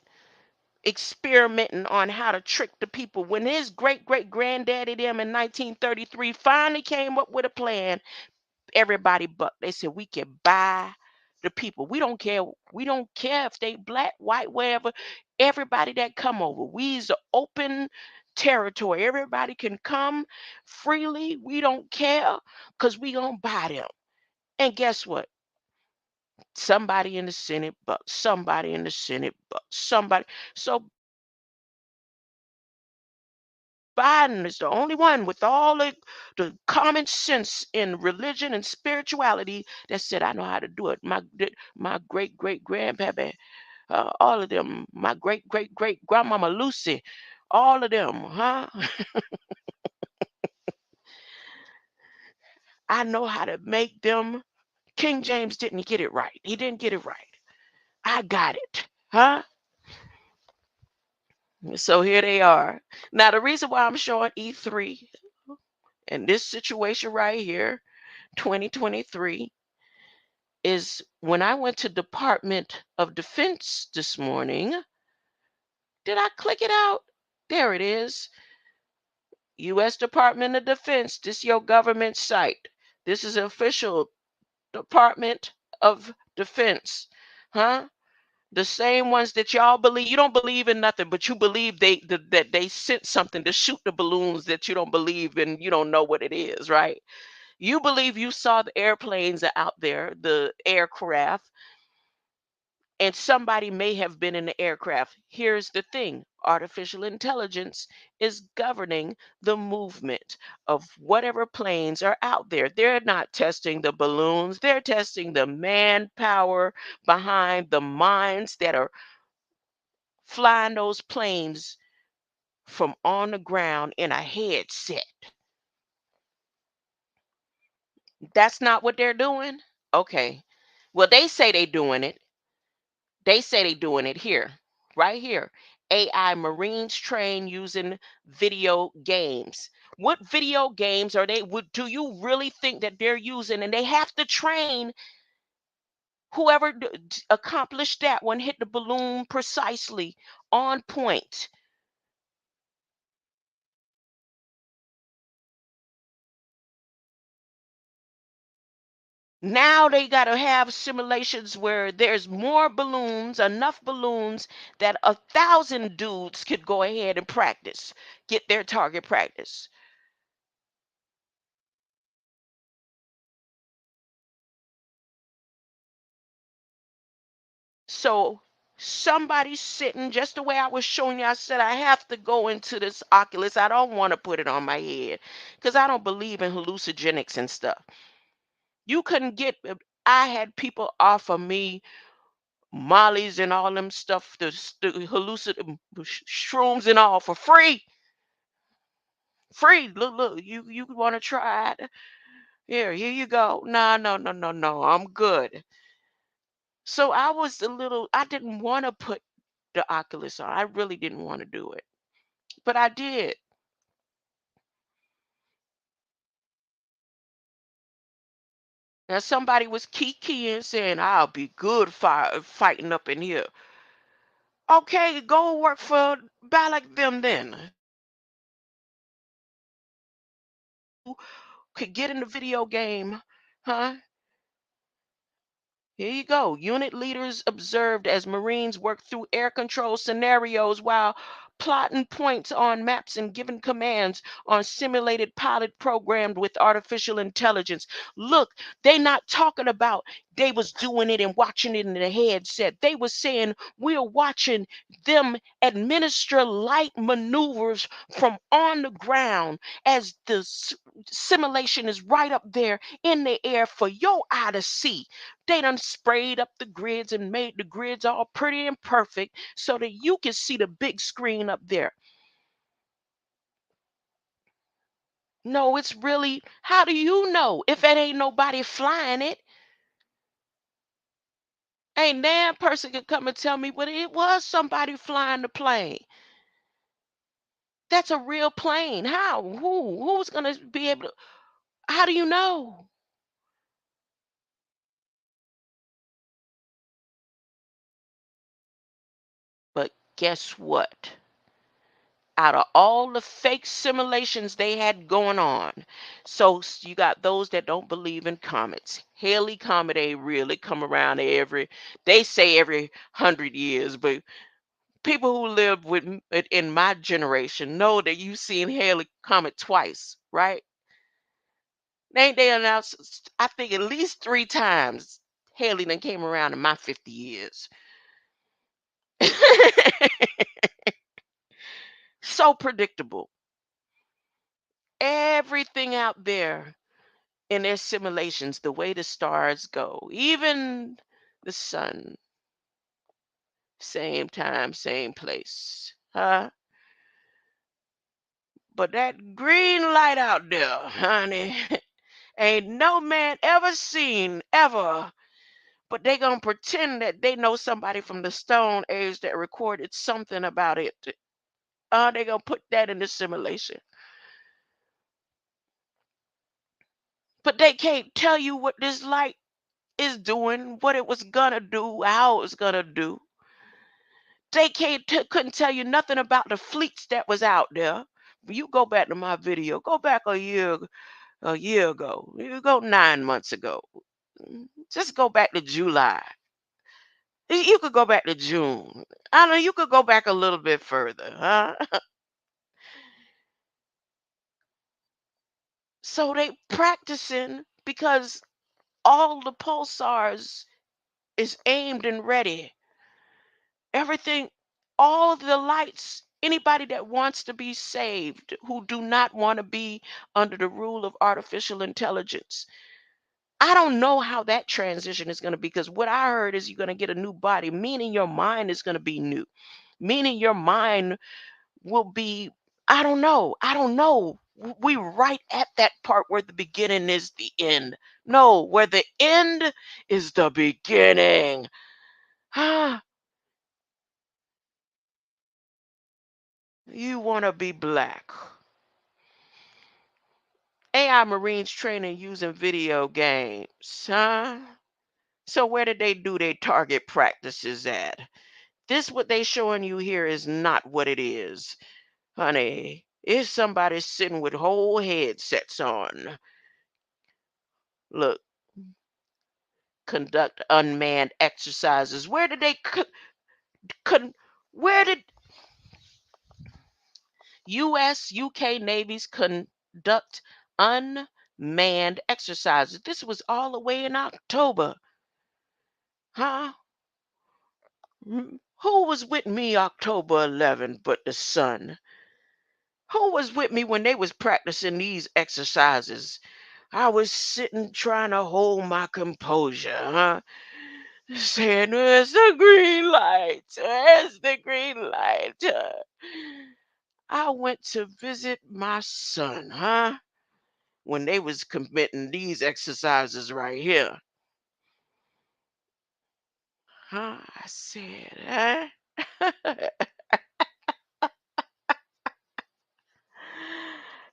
Speaker 2: experimenting on how to trick the people. When his great granddaddy them in 1933 finally came up with a plan, everybody bucked. They said we can buy the people. We don't care. We don't care if they black, white, wherever. Everybody that come over, we's an open territory. Everybody can come freely. We don't care because we gonna buy them. And guess what? Somebody in the Senate bucked. Somebody in the Senate bucked. Somebody. So Biden is the only one with all the common sense in religion and spirituality that said, I know how to do it. My great grandpappy, all of them, my great grandmama Lucy, all of them, huh? I know how to make them. King James didn't get it right. He didn't get it right. I got it, huh? So here they are. Now, the reason why I'm showing E3 in this situation right here, 2023, is when I went to Department of Defense this morning. Did I click it out? There it is. U.S. Department of Defense. This is your government site. This is official Department of Defense. Huh? The same ones that y'all believe. You don't believe in nothing, but you believe that they sent something to shoot the balloons that you don't believe in. You don't know what it is, right? You believe you saw the airplanes are out there, the aircraft, and somebody may have been in the aircraft. Here's the thing: artificial intelligence is governing the movement of whatever planes are out there. They're not testing the balloons, they're testing the manpower behind the minds that are flying those planes from on the ground in a headset. That's not what they're doing? Okay. Well, they say they doing it. They say they doing it here, right here. AI Marines train using video games. What video games are they? Do you really think that they're using? And they have to train whoever accomplished that one, hit the balloon precisely on point. Now they got to have simulations where there's more balloons, enough balloons that 1,000 dudes could go ahead and practice, get their target practice. So somebody sitting just the way I was showing you, I said I have to go into this Oculus. I don't want to put it on my head because I don't believe in hallucinogenics and stuff. You couldn't get, I had people offer me mollies and all them stuff, the hallucin shrooms and all for free. Free. Look, you want to try it? Here you go. No, no, no, no, no. I'm good. So I was a little, I didn't want to put the Oculus on. I really didn't want to do it, but I did. Now somebody was kikiing saying, "I'll be good fighting up in here." Okay, go work for Balak them then. Could get in the video game, huh? Here you go. Unit leaders observed as Marines worked through air control scenarios while plotting points on maps and giving commands on simulated pilot programmed with artificial intelligence. Look, they not talking about they was doing it and watching it in the headset. They was saying we're watching them administer light maneuvers from on the ground as the simulation is right up there in the air for your eye to see. They done sprayed up the grids and made the grids all pretty and perfect so that you can see the big screen up there. No, it's really, how do you know if it ain't nobody flying it? Ain't damn person can come and tell me, but it was somebody flying the plane. That's a real plane. How? Who's gonna be able to? How do you know? But guess what? Out of all the fake simulations they had going on. So you got those that don't believe in comets. Haley comet ain't really come around they say every 100 years, but people who live in my generation know that you've seen Haley comet twice, right? They announced, I think at least 3 times Haley done came around in my 50 years. So predictable. Everything out there in their simulations, the way the stars go, even the sun, same time, same place. Huh? But that green light out there, honey, ain't no man ever seen ever. But they gonna pretend that they know somebody from the Stone Age that recorded something about it. They gonna put that in the simulation. But they can't tell you what this light is doing, what it was gonna do, how it was gonna do. They couldn't tell you nothing about the fleets that was out there. You go back to my video. Go back a year ago. You go 9 months ago. Just go back to July. You could go back to June. I know you could go back a little bit further, huh? So they practicing because all the pulsars is aimed and ready. everything, all the lights, anybody that wants to be saved, who do not want to be under the rule of artificial intelligence. I don't know how that transition is going to be, because what I heard is you're going to get a new body, meaning your mind is going to be new, meaning your mind will be, I don't know. I don't know. We right at that part where the beginning is the end. No, where the end is the beginning. Ah, you want to be black. AI Marines training using video games, huh? So where did they do their target practices at? This what they showing you here is not what it is, honey. It's somebody sitting with whole headsets on. Look, conduct unmanned exercises. Where did they where did US UK navies conduct unmanned exercises? This was all the way in October. Huh? Who was with me October 11th but the sun? Who was with me when they was practicing these exercises? I was sitting trying to hold my composure, huh? Saying, where's the green light? Where's the green light? I went to visit my son, huh? When they was committing these exercises right here. Huh? I said, huh?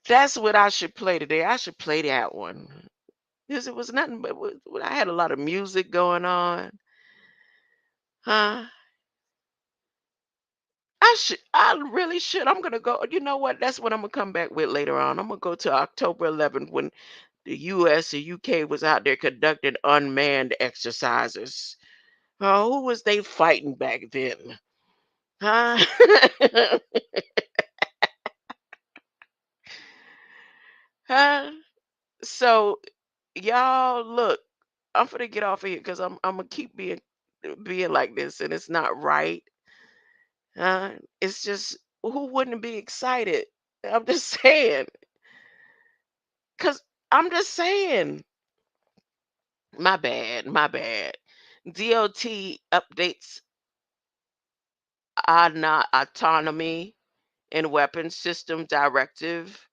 Speaker 2: That's what I should play today. I should play that one. Because it was nothing but I had a lot of music going on. Huh? I really should. I'm gonna go. You know what? That's what I'm gonna come back with later on. I'm gonna go to October 11th when the US and UK was out there conducting unmanned exercises. Oh, who was they fighting back then? Huh? Huh? So y'all look, I'm gonna get off of here because I'm gonna keep being like this, and it's not right. It's just, who wouldn't be excited? I'm just saying, because I'm just saying, my bad, my bad. DOT updates are not autonomy in weapons system directive,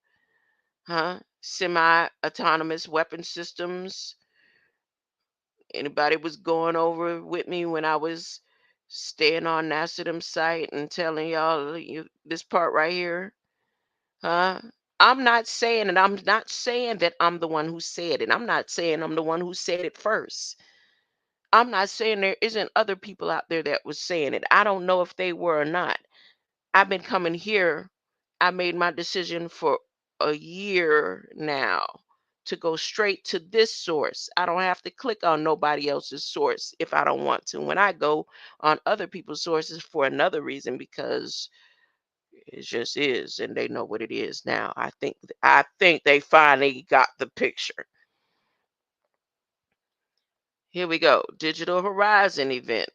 Speaker 2: huh? Semi-autonomous weapon systems. Anybody was going over with me when I was staying on NASADM site and telling y'all this part right here? Huh? I'm not saying, and I'm not saying that I'm the one who said it. I'm not saying I'm the one who said it first. I'm not saying there isn't other people out there that was saying it. I don't know if they were or not. I've been coming here. I made my decision for a year now to go straight to this source. I don't have to click on nobody else's source if I don't want to. When I go on other people's sources for another reason, because it just is, and they know what it is now. I think they finally got the picture. Here we go. Digital Horizon event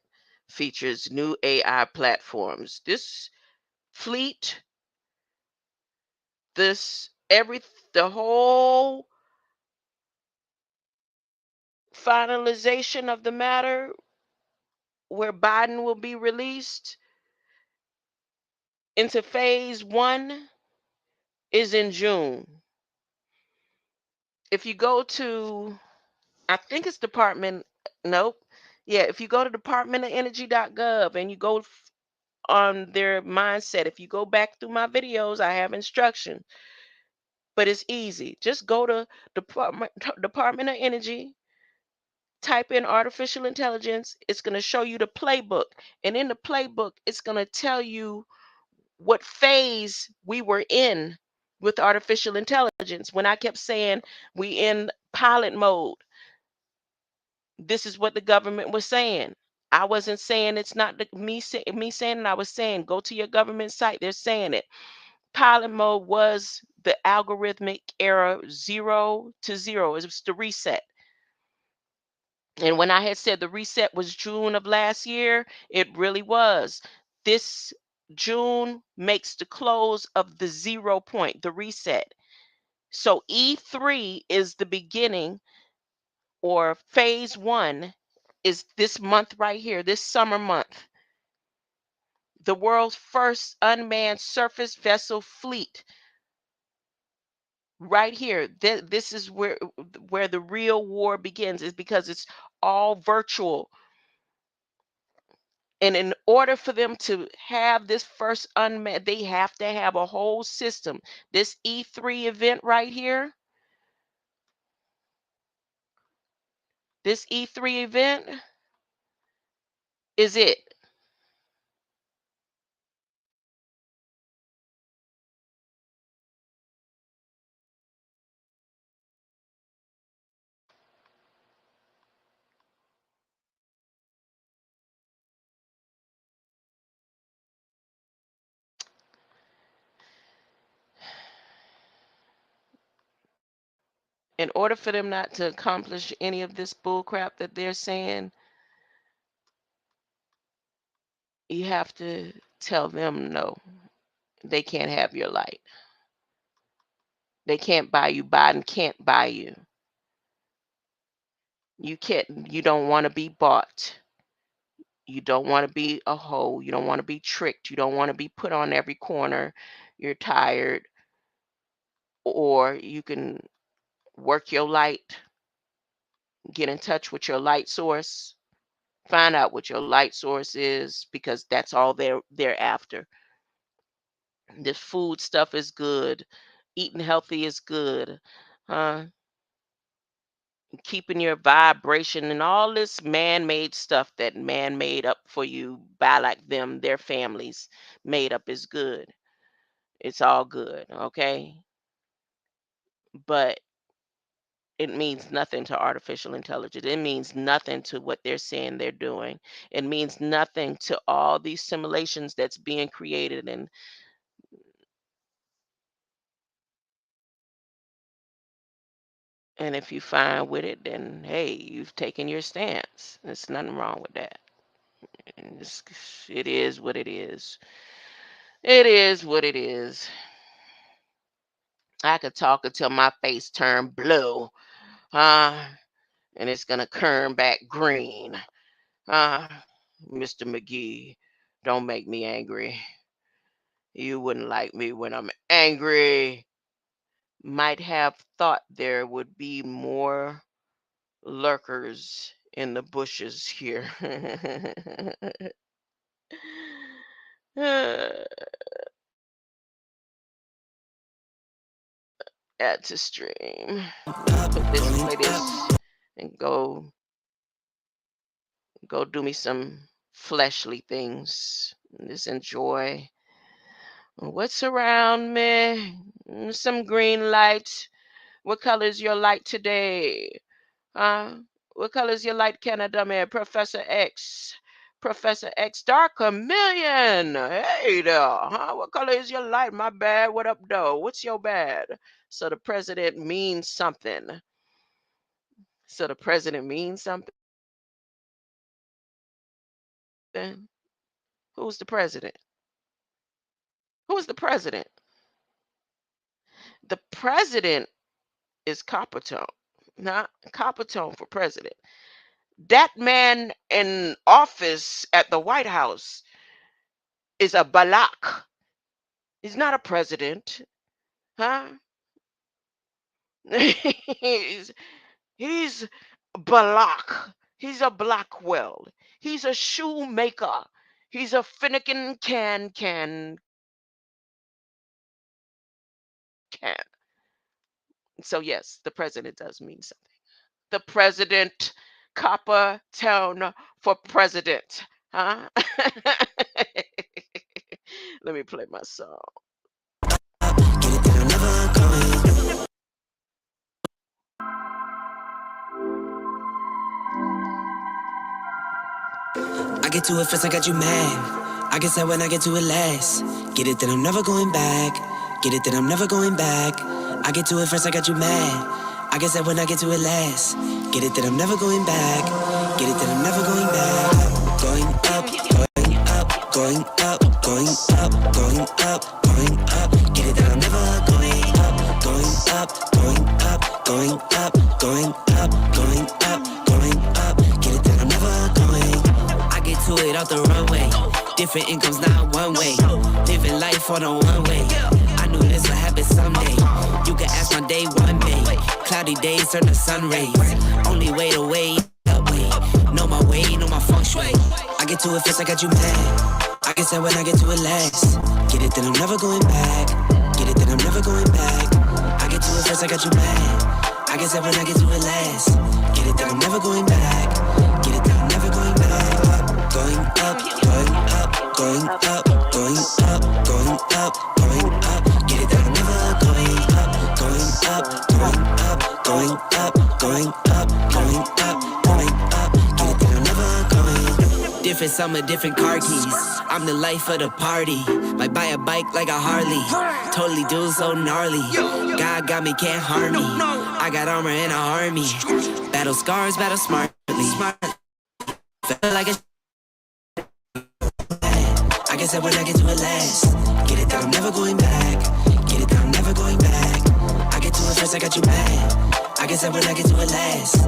Speaker 2: features new AI platforms. This fleet, this every the whole finalization of the matter where Biden will be released into phase 1 is in June. If you go to, I think it's Department, nope. Yeah, if you go to departmentofergy.gov and you go on their mindset, if you go back through my videos, I have instructions, but it's easy. Just go to Department of Energy, type in artificial intelligence. It's going to show you the playbook. And in the playbook, it's going to tell you what phase we were in with artificial intelligence. When I kept saying we in pilot mode, this is what the government was saying. I wasn't saying it's not me saying it. I was saying go to your government site. They're saying it. Pilot mode was the algorithmic era, 0 to 0. It was the reset. And when I had said the reset was June of last year, it really was. This June makes the close of the 0 point, the reset. So E3 is the beginning, or phase 1 is this month right here, this summer month. The world's first unmanned surface vessel fleet. Right here, this is where the real war begins, is because it's all virtual. And in order for them to have this first unmanned, they have to have a whole system. This E3 event right here, this E3 event is it. In order for them not to accomplish any of this bull crap that they're saying, you have to tell them no, they can't have your light. They can't buy you. Biden can't buy you. You can't, you don't want to be bought. You don't want to be a hoe. You don't want to be tricked. You don't want to be put on every corner. You're tired. Or you can work your light, get in touch with your light source, find out what your light source is, because that's all they're after. This food stuff is good. Eating healthy is good. Keeping your vibration and all this man-made stuff that man made up for you by like them, their families made up is good. It's all good, okay? But it means nothing to artificial intelligence. It means nothing to what they're saying they're doing. It means nothing to all these simulations that's being created. And if you fine with it, then hey, you've taken your stance. There's nothing wrong with that. And it is what it is. It is what it is. I could talk until my face turned blue, uh, and it's gonna turn back green. Uh, Mr. McGee, don't make me angry. You wouldn't like me when I'm angry. Might have thought there would be more lurkers in the bushes here. Add to stream. Put this, play this, and go do me some fleshly things. Just enjoy what's around me. Some green light. What color is your light today? What color is your light, Canada man? Professor X. Professor X, Dark Chameleon. Hey there. What color is your light? My bad. What up, though? What's your bad? So the president means something. So the president means something. Who's the president? Who's the president? The president is Coppertone, not Coppertone for president. That man in office at the White House is a Balak. He's not a president, huh? he's Balak. He's a Blackwell. He's a shoemaker. He's a Finnegan can. So yes, the president does mean something. The president, Copper Town for president, huh? Let me play my song.
Speaker 1: I get to it first, I got you mad. I guess that when I get to it last. Get it that I'm never going back. Get it that I'm never going back. I get to it first, I got you mad. I guess that when I get to it last. Get it that I'm never going back. Get it that I'm never going back. Going up, going up, going up, going up, going up, going up. Get it that I'm never going up, going up, going up, going up, going up, going up, going up. Get it that I'm never going. I get to it off the runway. Different incomes, not one way. Living life on a one way. I knew this would happen someday. You can ask my day one day. Cloudy days turn to sun rays. Only way to wait, that way. Know my way, know my feng shui. I get to it first, I got you mad. I guess that when I get to it last. Get it, then I'm never going back. Get it, then I'm never going back. I get to it first, I got you mad. I guess that when I get to it last. Get it, then I'm never going back. Get it, then I'm never going back. Going up, going up, going up, going up, going up, going up. Get it, then I'm never going up. Going up, going up, going up, going up, going up, going up. Get it, then I'm never going. Different summer, different car keys. I'm the life of the party. Might buy a bike like a Harley. Totally do so gnarly. God got me, can't harm me. I got armor and a army. Battle scars, battle smartly. Feel like a I guess that when I get to it last. Get it that I'm never going back. Get it that I'm never going back. I get to it first, I got you mad. I guess that when I get to it last.